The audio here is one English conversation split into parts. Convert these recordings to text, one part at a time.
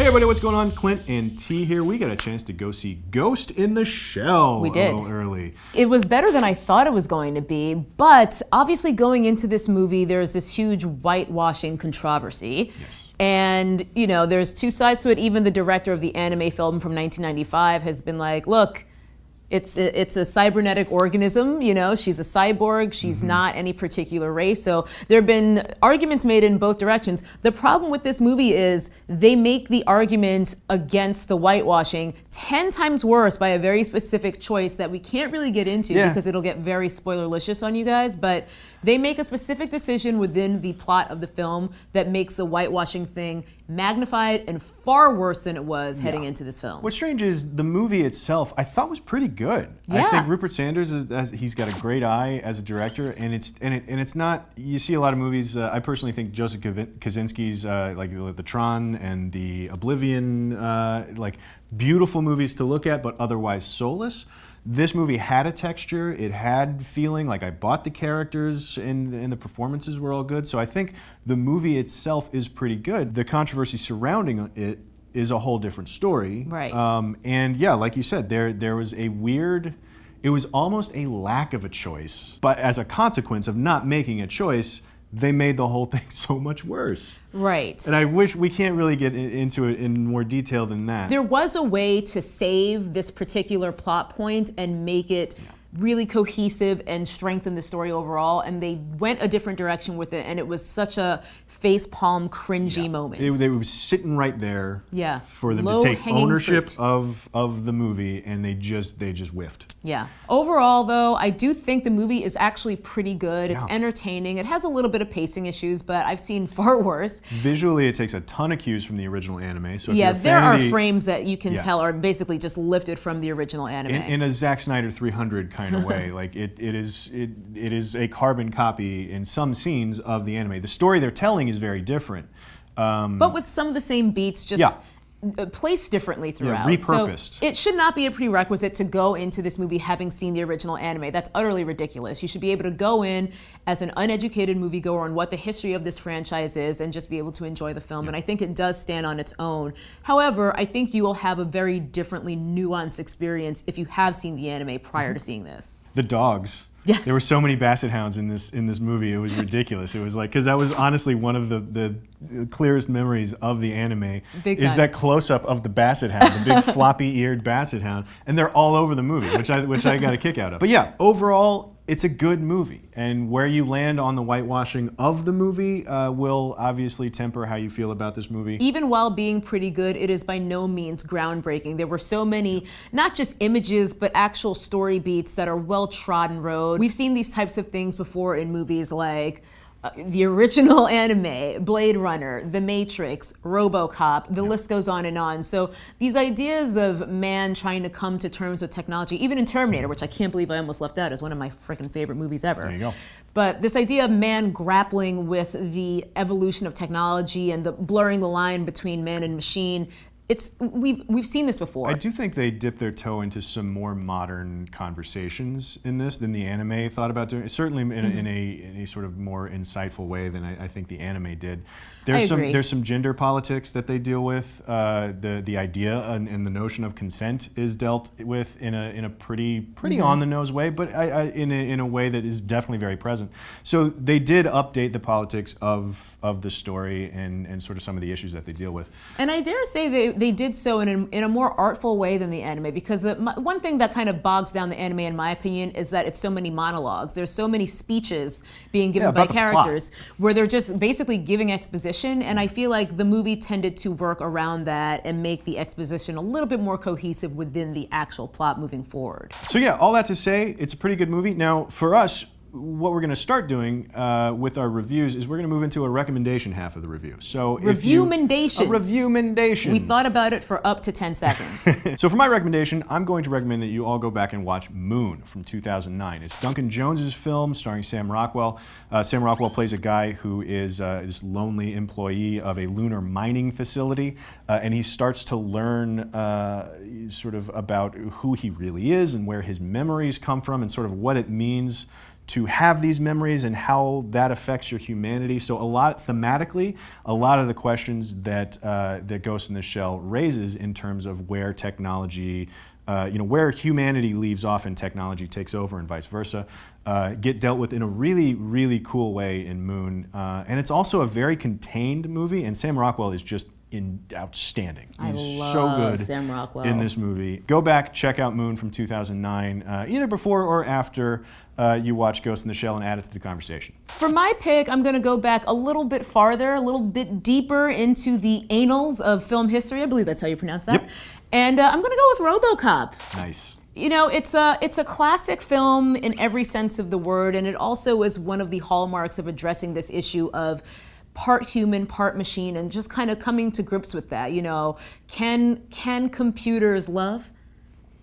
Hey everybody, what's going on? Clint and Ti here. We got a chance to go see Ghost in the Shell We did. a little early. It was better than I thought it was going to be, but obviously going into this movie, there's this huge whitewashing controversy. Yes. And, you know, there's two sides to it. Even the director of the anime film from 1995 has been like, look, it's a cybernetic organism, you know, she's a cyborg, she's not any particular race. So there have been arguments made in both directions. The problem with this movie is they make the argument against the whitewashing 10 times worse by a very specific choice that we can't really get into because it'll get very spoilerlicious on you guys. But they make a specific decision within the plot of the film that makes the whitewashing thing magnified and far worse than it was heading into this film. What's strange is the movie itself, I thought was pretty good. Yeah. I think Rupert Sanders he's got a great eye as a director, and it's not. You see a lot of movies. I personally think Joseph Kosinski's like the Tron and the Oblivion, like beautiful movies to look at, but otherwise soulless. This movie had a texture, it had feeling, like I bought the characters and the performances were all good. So I think the movie itself is pretty good. The controversy surrounding it is a whole different story. Right. And yeah, like you said, there was a weird, it was almost a lack of a choice. But as a consequence of not making a choice, they made the whole thing so much worse. Right. And I wish we can't really get into it in more detail than that. There was a way to save this particular plot point and make it really cohesive and strengthen the story overall, and they went a different direction with it, and it was such a facepalm cringy moment. They were sitting right there for them to take ownership of the movie, and they just whiffed. Yeah. Overall, though, I do think the movie is actually pretty good. It's entertaining. It has a little bit of pacing issues, but I've seen far worse. Visually, it takes a ton of cues from the original anime. So if yeah, you're a fan there are of the, frames that you can tell are basically just lifted from the original anime. in a Zack Snyder 300 kind of way. Like it is a carbon copy in some scenes of the anime. The story they're telling is very different. But with some of the same beats, just placed differently throughout. Repurposed. So it should not be a prerequisite to go into this movie having seen the original anime. That's utterly ridiculous. You should be able to go in as an uneducated moviegoer on what the history of this franchise is and just be able to enjoy the film. And I think it does stand on its own. However, I think you will have a very differently nuanced experience if you have seen the anime prior to seeing this. The dogs. Yes. There were so many basset hounds in this movie. It was ridiculous. It was like, because that was honestly one of the clearest memories of the anime. Is that close up of the basset hound, the big floppy eared basset hound, and they're all over the movie, which I got a kick out of. But yeah, overall, it's a good movie, and where you land on the whitewashing of the movie will obviously temper how you feel about this movie. Even while being pretty good, it is by no means groundbreaking. There were so many, not just images, but actual story beats that are well-trodden road. We've seen these types of things before in movies like the original anime, Blade Runner, The Matrix, ROBOCOP, the list goes on and on. So these ideas of man trying to come to terms with technology, even in Terminator, which I can't believe I almost left out as one of my freaking favorite movies ever. There you go. But this idea of man grappling with the evolution of technology and the blurring the line between man and machine, we've seen this before. I do think they dipped their toe into some more modern conversations in this than the anime thought about doing. Certainly in a sort of more insightful way than I think the anime did. There's some gender politics that they deal with. The idea and the notion of consent is dealt with in a pretty on the nose way, but in a way that is definitely very present. So they did update the politics of the story and sort of some of the issues that they deal with. And I dare say they did so in a more artful way than the anime, because one thing that kind of bogs down the anime, in my opinion, is that it's so many monologues. There's so many speeches being given by characters where they're just basically giving exposition, and I feel like the movie tended to work around that and make the exposition a little bit more cohesive within the actual plot moving forward. So yeah, all that to say, it's a pretty good movie. Now, for us, what we're going to start doing with our reviews is we're going to move into a recommendation half of the review. So Review-mendation. A review-mendation. We thought about it for up to 10 seconds. So for my recommendation, I'm going to recommend that you all go back and watch Moon from 2009. It's Duncan Jones's film starring Sam Rockwell. Sam Rockwell plays a guy who is this lonely employee of a lunar mining facility, and he starts to learn sort of about who he really is and where his memories come from and sort of what it means to have these memories and how that affects your humanity. So thematically, a lot of the questions that that Ghost in the Shell raises in terms of where technology, where humanity leaves off and technology takes over and vice versa, get dealt with in a really, really cool way in Moon. And it's also a very contained movie, and Sam Rockwell is just outstanding. He's so good Sam Rockwell in this movie. Go back, check out Moon from 2009, either before or after you watch Ghost in the Shell, and add it to the conversation. For my pick, I'm going to go back a little bit farther, a little bit deeper into the annals of film history. I believe that's how you pronounce that. Yep. And I'm going to go with ROBOCOP. Nice. It's a classic film in every sense of the word, and it also is one of the hallmarks of addressing this issue of part human, part machine, and just kind of coming to grips with that. Can computers love?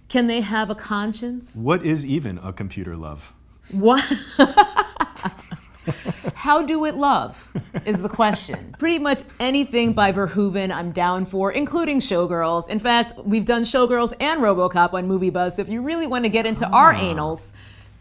Can they have a conscience? What is even a computer love? What? How do it love is the question. Pretty much anything by Verhoeven I'm down for, including Showgirls. In fact, we've done Showgirls and RoboCop on Movie Buzz, so if you really want to get into our annals,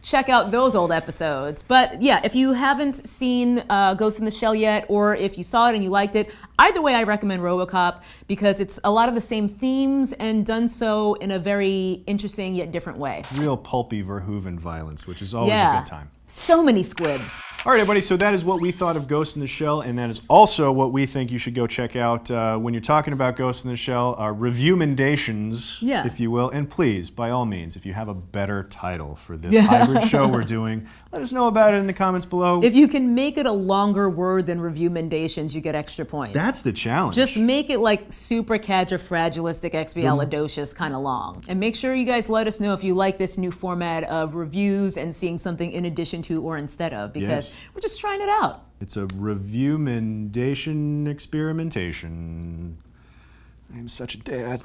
check out those old episodes. But yeah, if you haven't seen Ghost in the Shell yet, or if you saw it and you liked it, either way I recommend RoboCop, because it's a lot of the same themes and done so in a very interesting yet different way. Real pulpy Verhoeven violence, which is always a good time. So many squibs. All right, everybody, so that is what we thought of Ghost in the Shell, and that is also what we think you should go check out when you're talking about Ghost in the Shell, our review-mendations, if you will. And please, by all means, if you have a better title for this hybrid show we're doing, let us know about it in the comments below. If you can make it a longer word than review-mendations, you get extra points. That's the challenge. Just make it like supercalifragilisticexpialidocious kind of long. And make sure you guys let us know if you like this new format of reviews and seeing something in addition to or instead of, because we're just trying it out. It's a review-mendation experimentation. I am such a dad.